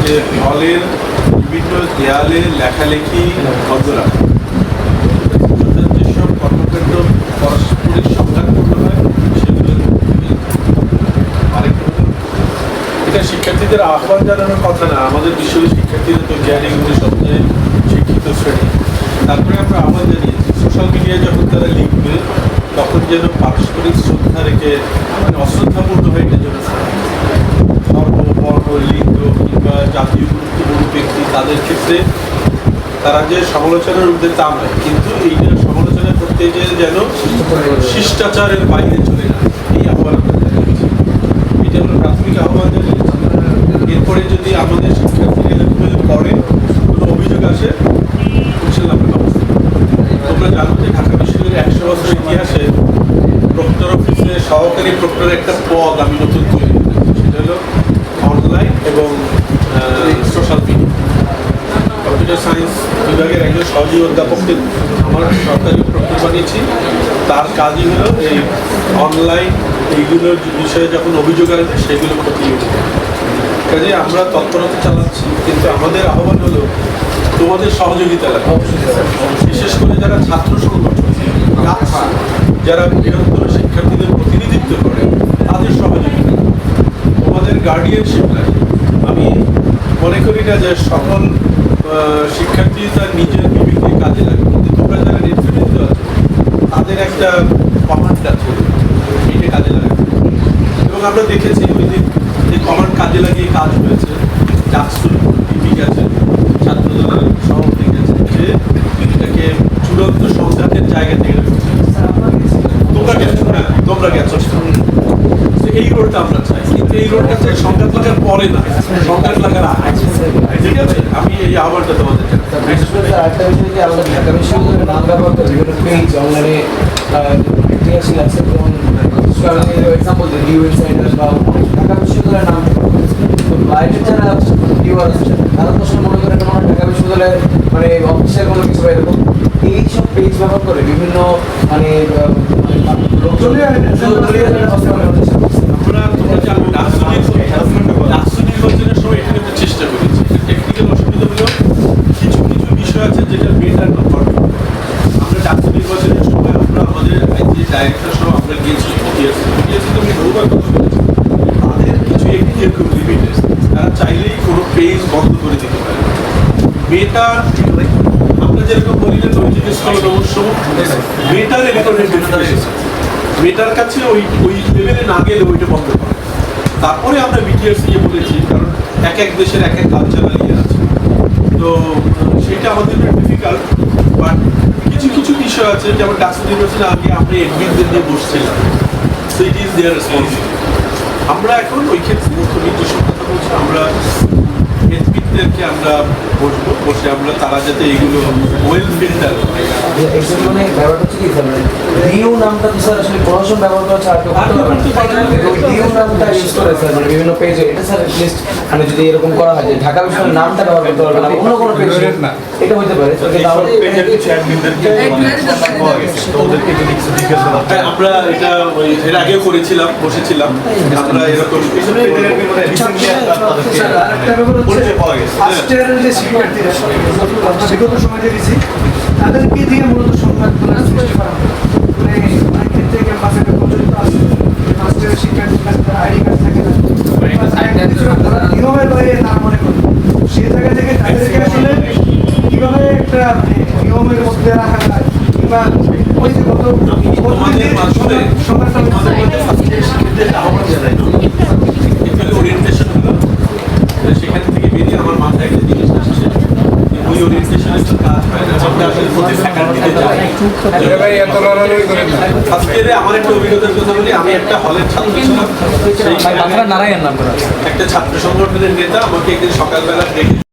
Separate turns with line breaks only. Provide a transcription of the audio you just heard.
যে হলের বিভিন্ন দেয়ালে লেখালেখি বন্ধ রাখা, যেসব কর্মকাণ্ড পারস্পরিক সংঘাতপূর্ণ হয় সেগুলো আরেকটা হলো, এটা শিক্ষার্থীদের আহ্বান জানানোর কথা না, আমাদের বিশ্ববিদ্যালয়ের শিক্ষার্থীরা তো জ্ঞানী সবচেয়ে শিক্ষিত শ্রেণী। তারপরে আমরা আহ্বান জানিয়েছি সোশ্যাল মিডিয়ায় যখন তারা লিখবে তখন যেন পারস্পরিক শ্রদ্ধা রেখে অশ্রদ্ধাপূর্ণ হয়ে এটা যেন ধর্ম বর্ণ লিঙ্গ কিংবা জাতীয় গুরুত্বপূর্ণ ব্যক্তি তাদের ক্ষেত্রে তারা যে সমালোচনার ঊর্ধ্বে তা নয়, কিন্তু এইটা সমালোচনা করতে গিয়ে যেন শিষ্টাচারের বাইরে চলে যায়, এই আহ্বান আমরা জানিয়েছি। এটা হলো প্রাথমিক আহ্বান জানিয়েছি। এরপরে যদি আমাদের শিক্ষার্থীরা পড়ে কোনো অভিযোগ আসে ইনশাআল্লাহ আমরা ব্যবস্থা করব। তোমরা জানো যে ঢাকা বিশ্ববিদ্যালয়ের 100 বছর ইতিহাসে প্রক্টর অফিসে সহকারী প্রক্টর একটা পদ আমি নতুন তৈরি করেছি, সেটা হলো অনলাইন এবং সোশ্যাল মিডিয়া। কম্পিউটার সায়েন্স বিভাগের একজন সহযোগী অধ্যাপককে আমার সরকারি প্রক্টর বানিয়েছি। তার কাজই হলো এই অনলাইন এইগুলোর বিষয়ে যখন অভিযোগ আসবে সেগুলো খতিয়ে দেবে। কাজে আমরা তৎপরতা চালাচ্ছি, কিন্তু আমাদের আহ্বান হলো তোমাদের সহযোগিতা লাগবে, বিশেষ করে যারা ছাত্র সংগঠন, যারা বৃহত্তর শিক্ষার্থীদের প্রতিনিধিত্ব করে তাদের সহযোগিতা, তোমাদের গার্ডিয়ানশিপ লাগে। আমি মনে করি না যে সকল শিক্ষার্থী তার নিজের বিবেকে কাজে লাগে, কিন্তু তোমরা যারা নেতৃত্ব আছে তাদের একটা কমান্ড আছে, এইটা কাজে লাগে। এবং আমরা দেখেছি ওই দিন যে কমান্ড কাজে লাগিয়ে কাজ হয়েছে, ডাকসুর টিপি গেছে, ছাত্র দলের সভাপতি গেছে, যে এটাকে চূড়ান্ত সংঘাতের জায়গা থেকে তোমরা গেছো, হ্যাঁ তোমরা গেছো, এই রোডটা আমরা চাই, কিন্তু এই রোডটা চাই সংঘাত লাগার পরে না, সংঘাত লাগার আগে। ঠিক আছে, আমি এই আহ্বানটা তোমাদের
আরেকটা বিষয় যে আমাদের ঢাকা বিশ্ববিদ্যালয়ের নাম ব্যবহার করে বিভিন্ন পেজ অনলাইনে ঐতিহাসিক আছে, যেমন এক্সাম্পল যে ডিউ ইনসাইডার বা ঢাকা বিশ্ববিদ্যালয়ের নাম তো বাইরের যারা ভিউয়ার আছে তারা তো আসলে মনে করে এটা মনে হয় ঢাকা বিশ্ববিদ্যালয়ের মানে অফিসের কোনো কিছু এরকম এইসব পেজ ব্যবহার করে বিভিন্ন মানে
আমরা তোমরা জানো ডাকসু নির্বাচনের সময় এখানে একটা চেষ্টা করেছি। টেকনিক্যাল অসুবিধা হলেও কিছু কিছু বিষয় আছে যেটা বেটার নম্বর। আমরা ডাকসু নির্বাচনের সময় আমরা আমাদের যে ডাইরেক্টর সহ আমরা গিয়েছি তো আমি বহুবার কথা বলেছি, তাদের কিছু এখতিয়ার খুব লিমিটেড, তারা চাইলেই কোনো পেজ বন্ধ করে দিতে পারে। বেটার আমরা যেরকম বলি না নৈতিক স্থল অবশ্য বেটার ইলেকট্রনিক মেটার কাছে ওই লেভেলে না গেলে ওইটা বন্ধ করে। তারপরে আমরা বিটিআরস নিয়ে বলেছি, কারণ এক এক দেশের এক এক কালচারাল ইয়ে আছে, তো সেটা আমাদের ডিফিকাল্ট। বাট কিছু কিছু বিষয় আছে, যেমন ডাকসু নির্বাচনের আগে আমরা এডমিনদের নিয়ে বসছিলাম, so it is their responsibility. আমরা এখন ওই ক্ষেত্রে নিজস্ব কথা বলছি, আমরা এডমিনদেরকে আমরা বসবো, বসে আমরা তারা যাতে এইগুলো ওয়েল ফিল্টার
মানে ব্যাপারটা হচ্ছে কি স্যার, ডিউ নামটা তো স্যার আসলে প্রশাসন ব্যবহার করা ছাড়া ডিউ নামটা ইউজ করে স্যার মানে বিভিন্ন পেজে, এটা স্যার লিস্ট মানে যদি এরকম করা হয় যে ঢাকা বিশ্ববিদ্যালয়ের নামটা ব্যবহার করতে পারবে না অন্য কোনো পেজ না, এটা হতে পারে।
আমরা এটা ওই এর আগেও করেছিলাম, বসেছিলাম আমরা এরকম
বিগত সময় দেখেছি তাদেরকে দিয়ে মূলত সংবাদ সৃষ্টি করা হয়। মানে অনেক ক্ষেত্রে ক্যাম্পাসে প্রচলিত আছে ফার্স্ট ইয়ারের শিক্ষার্থীর কাছে আইডি কার্ড থাকে না, নিয়মের বাইরে তারা মনে করে সেই জায়গা থেকে তাদেরকে আসলে কীভাবে একটা নিয়মের মধ্যে রাখা যায় কিংবা ওই যে গত
ওরিয়েন্টেশন হলো, সেখান থেকে বেরিয়ে আমার মাথায় একটা জিনিস আসছে, ওই ওরিয়েন্টেশনের তো কাজ হয় না, আমরা আসলে প্রতি ফ্যাকাল্টিতে যাই। আজকে আমার একটা অভিজ্ঞতার কথা বলি, আমি একটা হলের ছাত্র ছিলাম, একটা ছাত্র সংগঠনের নেতা আমাকে একদিন সকালবেলা ডেকে